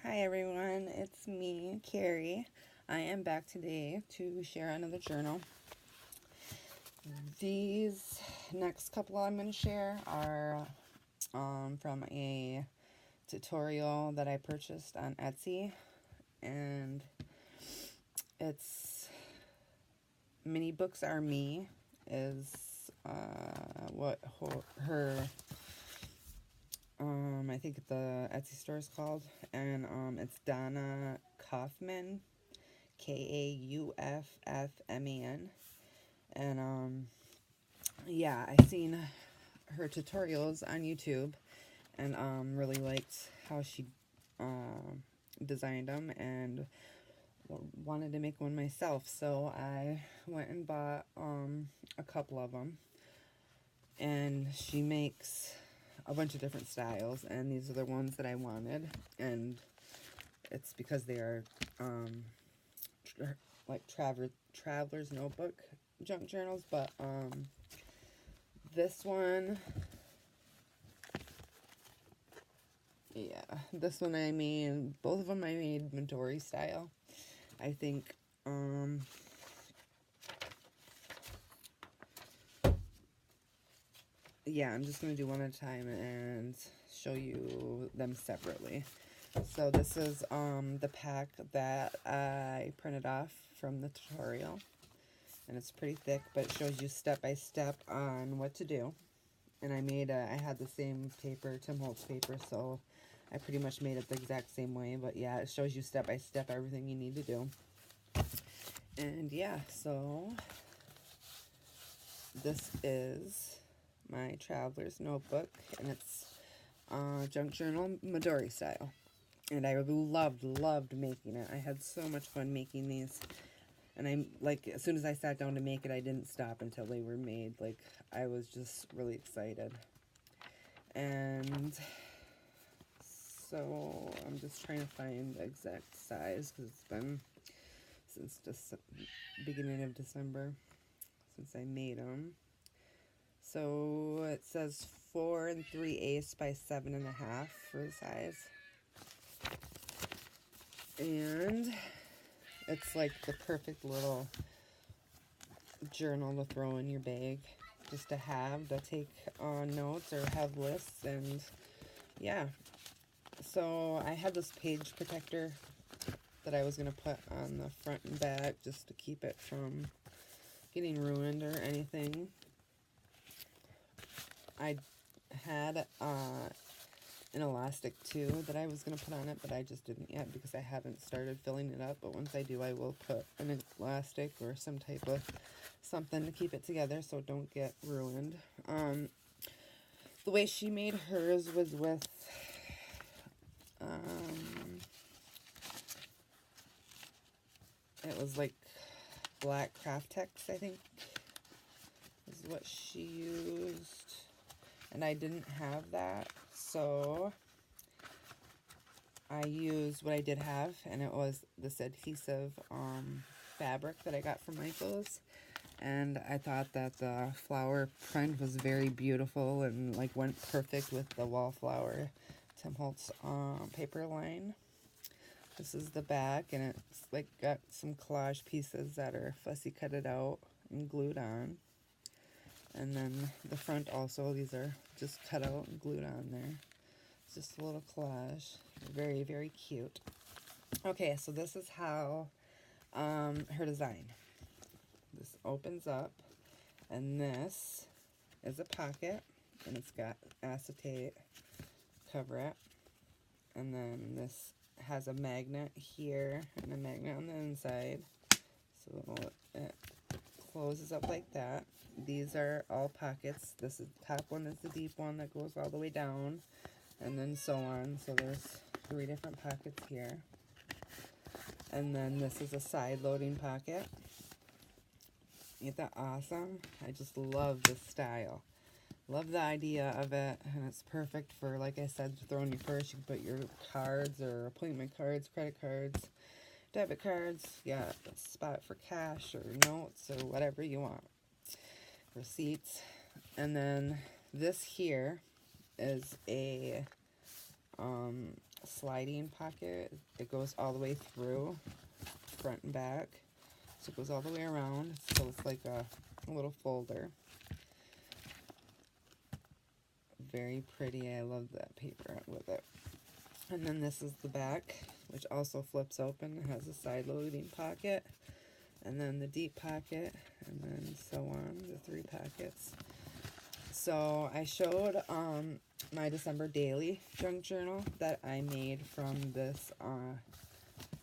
Hi everyone, it's me, Carrie. I am back today to share another journal. These next couple I'm going to share are from a tutorial that I purchased on Etsy, and it's Mini Books Are Me is what her I think the Etsy store is called, and it's Donna Kaufman, Kauffman. And yeah, I seen her tutorials on YouTube, and really liked how she designed them, and wanted to make one myself. So I went and bought a couple of them, and she makes a bunch of different styles, and these are the ones that I wanted, and it's because they are like traveler's notebook junk journals, but this one, yeah, this one I made, both of them I made Midori style. I think yeah, I'm just going to do one at a time and show you them separately. So this is the pack that I printed off from the tutorial, and it's pretty thick, but it shows you step by step on what to do. And I had the same paper, Tim Holtz paper, so I pretty much made it the exact same way. But yeah, it shows you step by step everything you need to do. And yeah, so this is my traveler's notebook, and it's junk journal Midori style. And I loved making it. I had so much fun making these. And I'm like, as soon as I sat down to make it, I didn't stop until they were made. Like, I was just really excited. And so I'm just trying to find the exact size, because it's been since just beginning of December since I made them. So it says 4 3/8 by 7.5 for the size. And it's like the perfect little journal to throw in your bag, just to have, to take notes or have lists. And yeah, so I had this page protector that I was going to put on the front and back just to keep it from getting ruined or anything. I had an elastic too that I was going to put on it, but I just didn't yet because I haven't started filling it up. But once I do, I will put an elastic or some type of something to keep it together so it don't get ruined. The way she made hers was with it was like black craft text, I think is what she used, and I didn't have that, so I used what I did have, and it was this adhesive fabric that I got from Michaels. And I thought that the flower print was very beautiful and like went perfect with the wallflower Tim Holtz paper line. This is the back, and it's like got some collage pieces that are fussy cutted out and glued on. And then the front also, these are just cut out and glued on there. It's just a little collage. Very, very cute. Okay, so this is how her design. This opens up, and this is a pocket, and it's got acetate cover it. And then this has a magnet here and a magnet on the inside. So it closes up like that. These are all pockets. This is the top one is the deep one that goes all the way down, and then so on. So there's 3 different pockets here. And then this is a side loading pocket. Ain't that awesome? I just love this style. Love the idea of it, and it's perfect for, like I said, to throw in your purse. You can put your cards or appointment cards, credit cards, debit cards. You got a spot for cash or notes or whatever you want. Receipts. And then this here is a sliding pocket. It goes all the way through, front and back. So it goes all the way around. So it's like a little folder. Very pretty. I love that paper with it. And then this is the back, which also flips open. It has a side loading pocket, and then the deep pocket, and then so on, the 3 pockets. So I showed my December daily junk journal that I made from this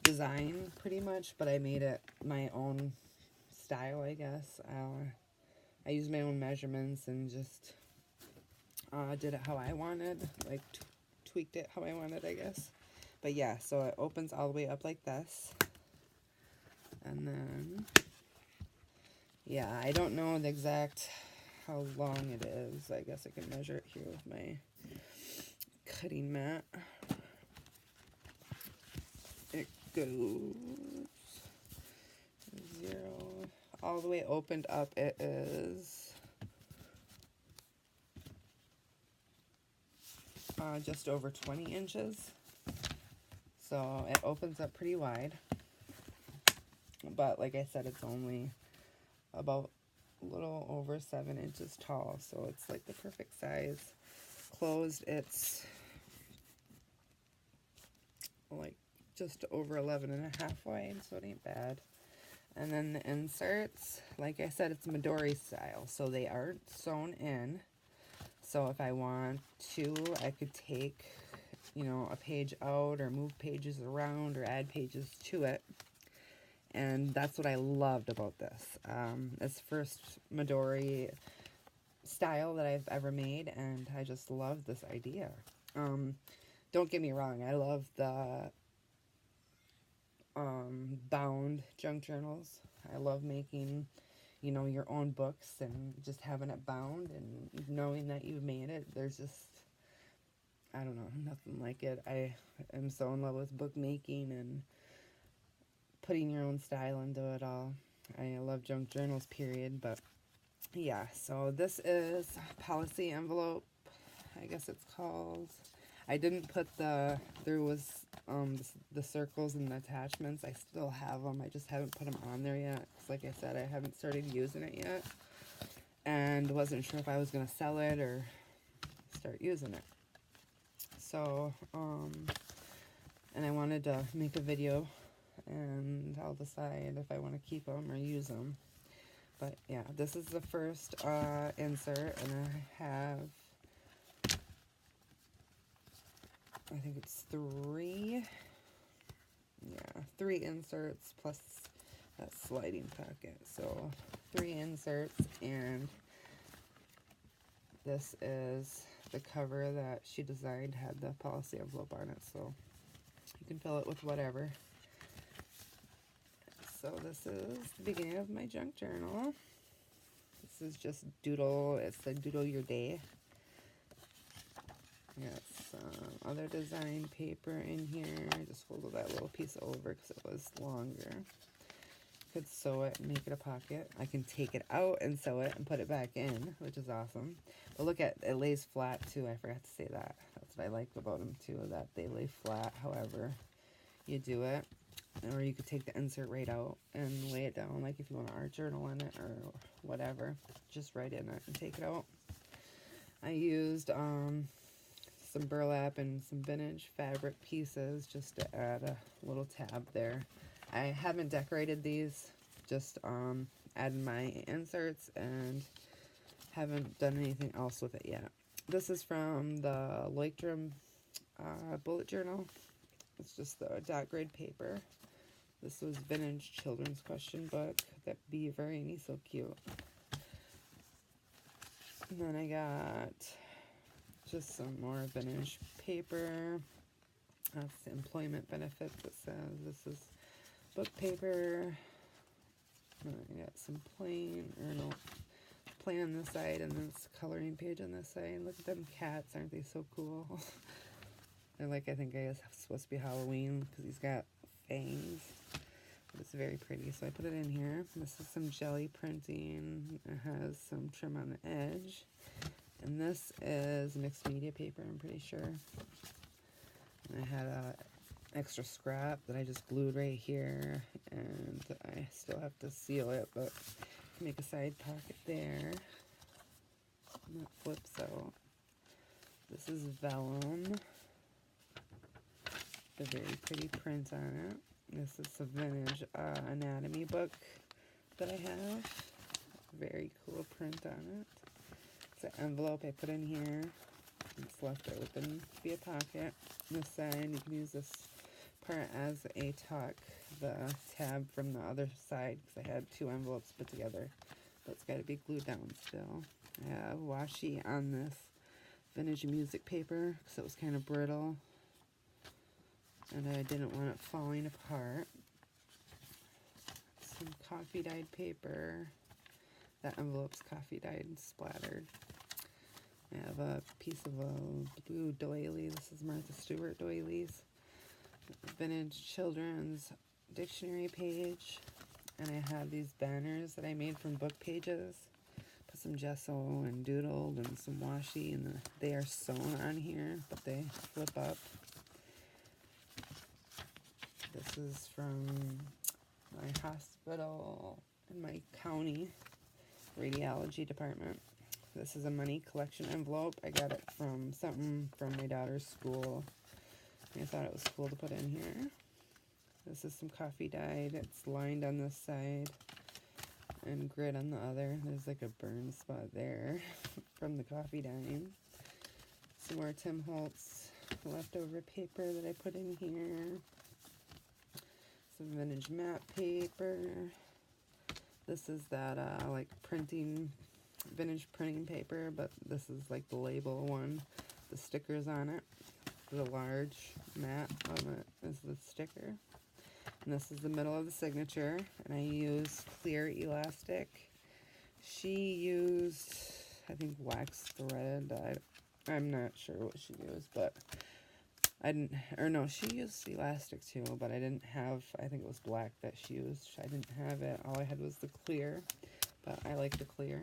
design pretty much, but I made it my own style, I guess. I used my own measurements and just did it how I wanted, like tweaked it how I wanted, I guess. But yeah, so it opens all the way up like this. And then, yeah, I don't know the exact how long it is. I guess I can measure it here with my cutting mat. It goes 0 all the way opened up. It is just over 20 inches. So it opens up pretty wide. But like I said, it's only about a little over 7 inches tall. So it's like the perfect size. Closed, it's like just over 11.5 wide, so it ain't bad. And then the inserts, like I said, it's Midori style, so they aren't sewn in. So if I want to, I could take, you know, a page out or move pages around or add pages to it. And that's what I loved about this. It's the first Midori style that I've ever made, and I just love this idea. Don't get me wrong, I love the bound junk journals. I love making, you know, your own books and just having it bound and knowing that you've made it. There's just, I don't know, nothing like it. I am so in love with bookmaking and putting your own style into it all. I love junk journals, period. But yeah, so this is policy envelope, I guess it's called. I didn't put there was the circles and the attachments. I still have them. I just haven't put them on there yet. 'Cause like I said, I haven't started using it yet. And wasn't sure if I was going to sell it or start using it. So, and I wanted to make a video, and I'll decide if I want to keep them or use them. But yeah, this is the first insert, and I have, I think it's 3 inserts plus that sliding pocket. So 3 inserts, and this is the cover that she designed, had the policy envelope on it, so you can fill it with whatever. So this is the beginning of my junk journal. This is just doodle. It's a doodle your day. Got some other design paper in here. I just folded that little piece over because it was longer. Could sew it and make it a pocket. I can take it out and sew it and put it back in, which is awesome. But look at it, lays flat too. I forgot to say that. That's what I like about them too, that they lay flat however you do it. Or you could take the insert right out and lay it down, like if you want an art journal in it or whatever. Just right in it and take it out. I used some burlap and some vintage fabric pieces just to add a little tab there. I haven't decorated these, just added my inserts and haven't done anything else with it yet. This is from the Leitrim bullet journal. It's just the dot grade paper. This was vintage children's question book. That beaver, and he's so cute. And then I got just some more vintage paper. That's the employment benefits. It says this is book paper. And I got some plain on this side, and then this coloring page on this side. Look at them cats, aren't they so cool? They're like, I think I guess it's supposed to be Halloween because he's got fangs. But it's very pretty, so I put it in here. This is some jelly printing. It has some trim on the edge. And this is mixed media paper, I'm pretty sure. I had a extra scrap that I just glued right here, and I still have to seal it, but make a side pocket there. And that flips out. This is vellum. A very pretty print on it. This is a vintage anatomy book that I have. Very cool print on it. It's an envelope I put in here. It's left open to be a pocket. This side, you can use this part as a tuck. The tab from the other side, because I had two envelopes put together. But it's got to be glued down still. I have washi on this vintage music paper because it was kind of brittle. And I didn't want it falling apart. Some coffee dyed paper. That envelope's coffee dyed and splattered. I have a piece of a blue doily. This is Martha Stewart doilies. Vintage children's dictionary page. And I have these banners that I made from book pages. Put some gesso and doodled and some washi, and they are sewn on here, but they flip up. This is from my hospital in my county radiology department. This is a money collection envelope. I got it from something from my daughter's school. I thought it was cool to put in here. This is some coffee dyed. It's lined on this side and grit on the other. There's like a burn spot there from the coffee dyeing. Some more Tim Holtz leftover paper that I put in here. Some vintage map paper. This is that like vintage printing paper, but this is like the label one. The stickers on it. The large mat on it is the sticker. And this is the middle of the signature. And I use clear elastic. She used, I think, wax thread. I'm not sure what she used, but she used elastic too, but I didn't have, I think it was black that she used. I didn't have it. All I had was the clear, but I like the clear,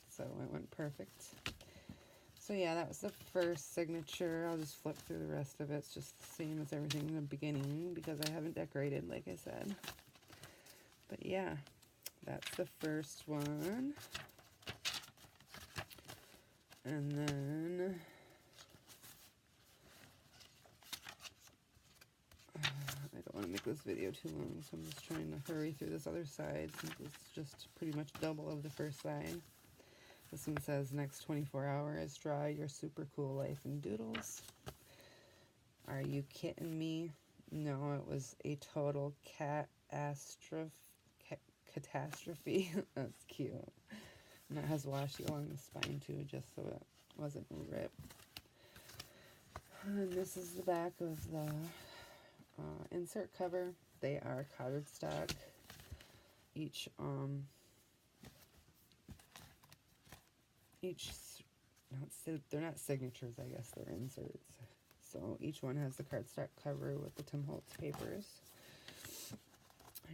so it went perfect. So yeah, that was the first signature. I'll just flip through the rest of it. It's just the same as everything in the beginning because I haven't decorated, like I said. But yeah, that's the first one. And then I don't want to make this video too long, so I'm just trying to hurry through this other side since it's just pretty much double of the first side. This one says, next 24 hours, draw your super cool life in doodles. Are you kidding me? No, it was a total catastrophe. That's cute. And it has washi along the spine too, just so it wasn't ripped. And this is the back of the insert cover. They are cardstock. They're not signatures, I guess, they're inserts. So each one has the cardstock cover with the Tim Holtz papers.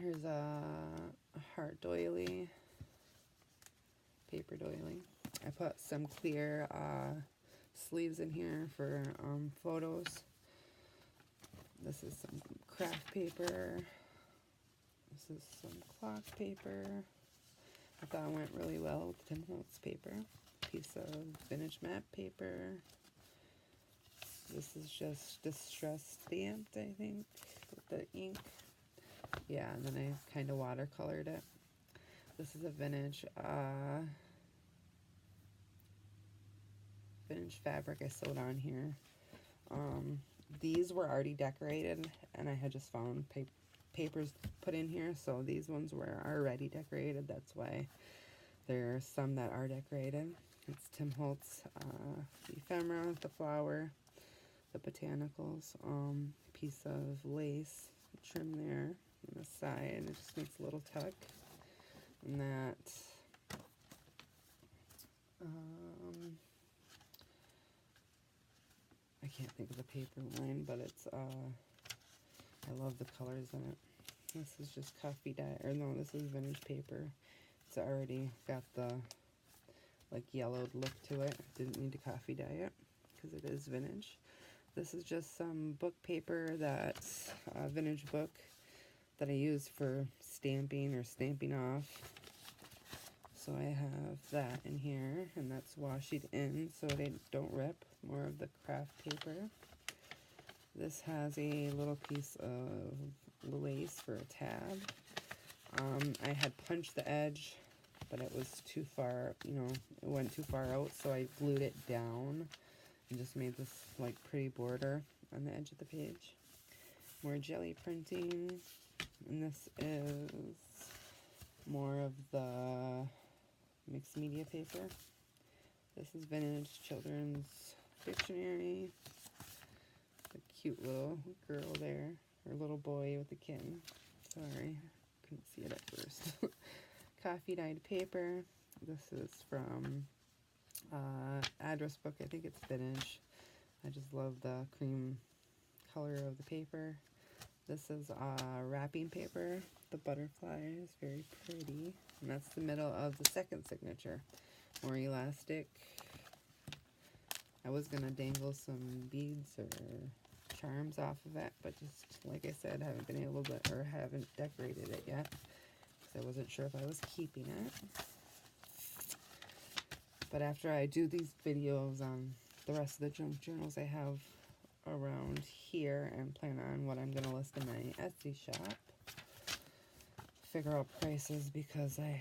Here's a heart doily, paper doily. I put some clear sleeves in here for photos. This is some craft paper. This is some clock paper. I thought it went really well with the Tim Holtz paper. Piece of vintage map paper. This is just distress stamped, I think, with the ink. Yeah, and then I kind of watercolored it. This is a vintage fabric I sewed on here. These were already decorated, and I had just found papers put in here, so these ones were already decorated. That's why there are some that are decorated. It's Tim Holtz, the ephemera, the flower, the botanicals, piece of lace trim there on the side, and it just makes a little tuck. And that, I can't think of the paper line, but it's, I love the colors in it. This is just coffee dye, or no, this is vintage paper. It's already got the like yellowed look to it. Didn't need to coffee dye it because it is vintage. This is just some book paper that's a vintage book that I use for stamping or stamping off. So I have that in here, and that's washi in so they don't rip. More of the craft paper. This has a little piece of lace for a tab. I had punched the edge, but it was too far, you know, it went too far out, so I glued it down and just made this like pretty border on the edge of the page. More jelly printing, and this is more of the mixed media paper. This is vintage children's dictionary. A cute little girl there, or little boy with a kitten. Sorry, couldn't see it at first. Coffee dyed paper. This is from address book. I think it's vintage. I just love the cream color of the paper. This is wrapping paper. The butterfly is very pretty, and that's the middle of the second signature. More elastic. I was gonna dangle some beads or charms off of it, but just like I said, haven't been able to, or haven't decorated it yet because I wasn't sure if I was keeping it. But after I do these videos on the rest of the junk journals I have around here and plan on what I'm going to list in my Etsy shop, figure out prices, because I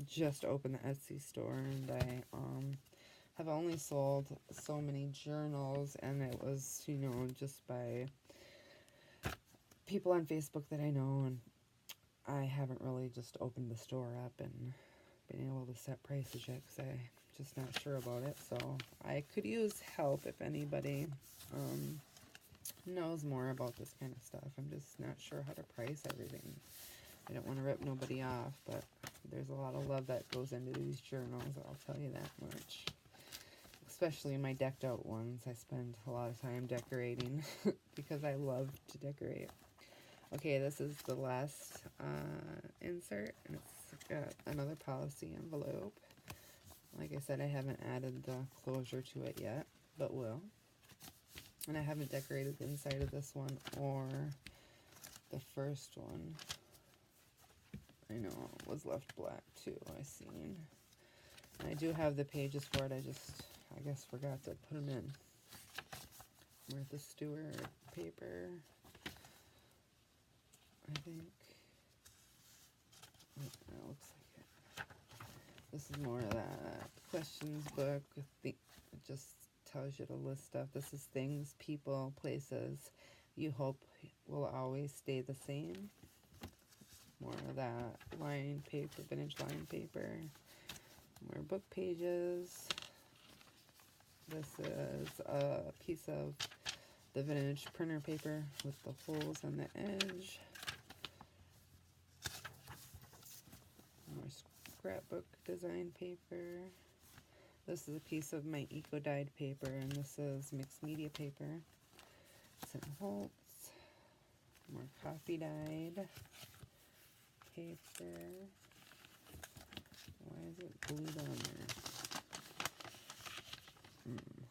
just opened the Etsy store and I have only sold so many journals, and it was, you know, just by people on Facebook that I know, and I haven't really just opened the store up and been able to set prices yet because I'm just not sure about it. So I could use help if anybody knows more about this kind of stuff. I'm just not sure how to price everything. I don't want to rip nobody off, but there's a lot of love that goes into these journals, I'll tell you that much. Especially my decked out ones. I spend a lot of time decorating because I love to decorate. Okay, this is the last insert, and it's got another policy envelope. Like I said, I haven't added the closure to it yet, but will. And I haven't decorated the inside of this one or the first one. I know it was left black too, I seen. And I do have the pages for it, I guess forgot to put them in. Martha Stewart paper, I think. That looks like it. This is more of that questions book with the, it just tells you to list stuff. This is things, people, places you hope will always stay the same. More of that lined paper, vintage lined paper. More book pages. This is a piece of the vintage printer paper with the holes on the edge. More scrapbook design paper. This is a piece of my eco-dyed paper, and this is mixed media paper. Tim Holtz. More coffee dyed paper. Why is it glued on there?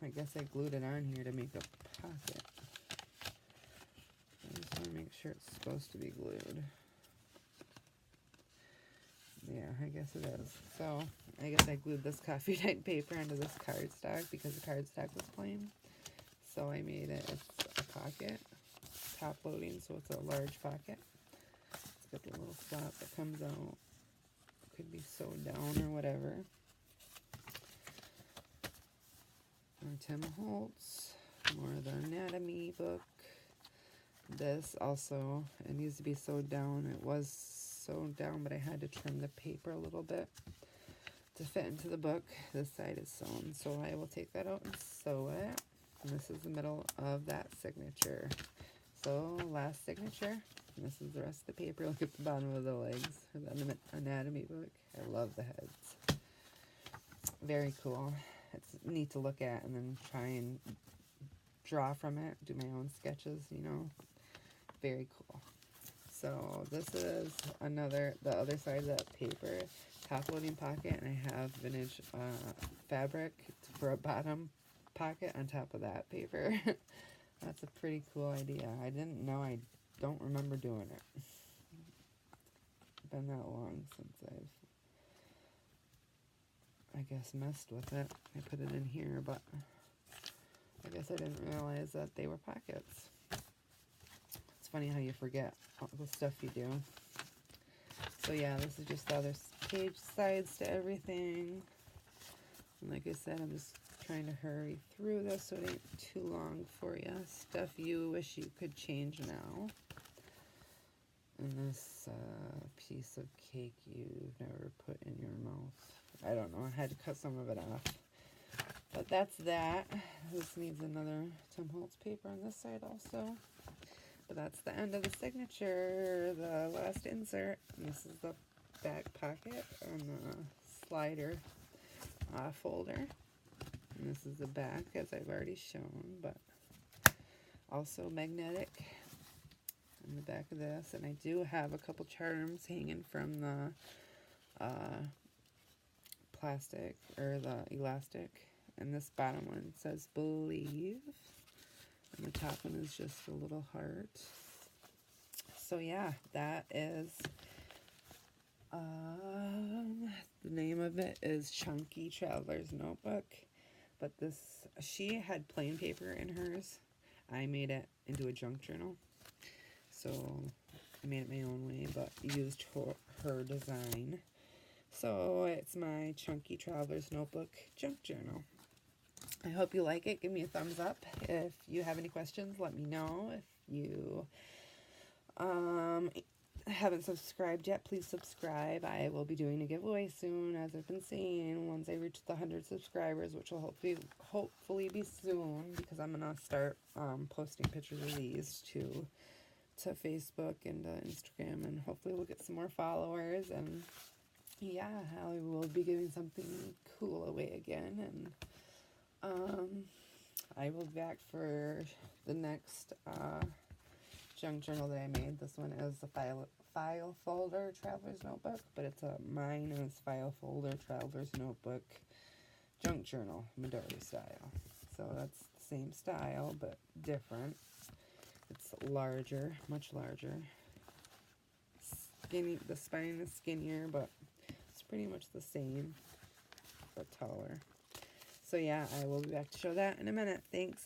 I guess I glued it on here to make a pocket. I just want to make sure it's supposed to be glued. Yeah, I guess it is. So, I guess I glued this coffee dyed paper onto this cardstock because the cardstock was plain. So I made it, it's a pocket, top loading, so it's a large pocket. It's got the little flap that comes out. Could be sewed down or whatever. More Tim Holtz, more of the anatomy book. This also, it needs to be sewed down. It was sewed down, but I had to trim the paper a little bit to fit into the book. This side is sewn, so I will take that out and sew it. And this is the middle of that signature. So, last signature. And this is the rest of the paper. Look at the bottom of the legs for the anatomy book. I love the heads. Very cool. It's neat to look at and then try and draw from it, do my own sketches, you know. Very cool. So this is the other side of that paper, top loading pocket, and I have vintage fabric for a bottom pocket on top of that paper. That's a pretty cool idea. I didn't know. I don't remember doing it. It's been that long since I guess, messed with it. I put it in here, but I guess I didn't realize that they were pockets. It's funny how you forget all the stuff you do. So yeah, this is just the other page sides to everything. And like I said, I'm just trying to hurry through this so it ain't too long for you. Stuff you wish you could change now. And this piece of cake you've never put in your mouth. I don't know. I had to cut some of it off. But that's that. This needs another Tim Holtz paper on this side also. But that's the end of the signature, the last insert. And this is the back pocket on the slider folder. And this is the back, as I've already shown, but also magnetic in the back of this. And I do have a couple charms hanging from the plastic, or the elastic. And this bottom one says believe. And the top one is just a little heart. So yeah, that is, the name of it is Chunky Traveler's Notebook. But this, she had plain paper in hers. I made it into a junk journal. So I made it my own way, but used her design. So it's my Chunky Traveler's Notebook junk journal. I hope you like it. Give me a thumbs up. If you have any questions, let me know. If you haven't subscribed yet, please subscribe. I will be doing a giveaway soon, as I've been saying, once I reach the 100 subscribers, which will hopefully be soon, because I'm going to start posting pictures of these to Facebook and Instagram, and hopefully we'll get some more followers. And yeah, I will be giving something cool away again. And I will be back for the next junk journal that I made. This one is a file folder traveler's notebook, but it's a mine is file folder traveler's notebook junk journal, Midori style. So that's the same style, but different. It's larger, much larger. Skinny, the spine is skinnier, but it's pretty much the same, but taller. So yeah, I will be back to show that in a minute. Thanks.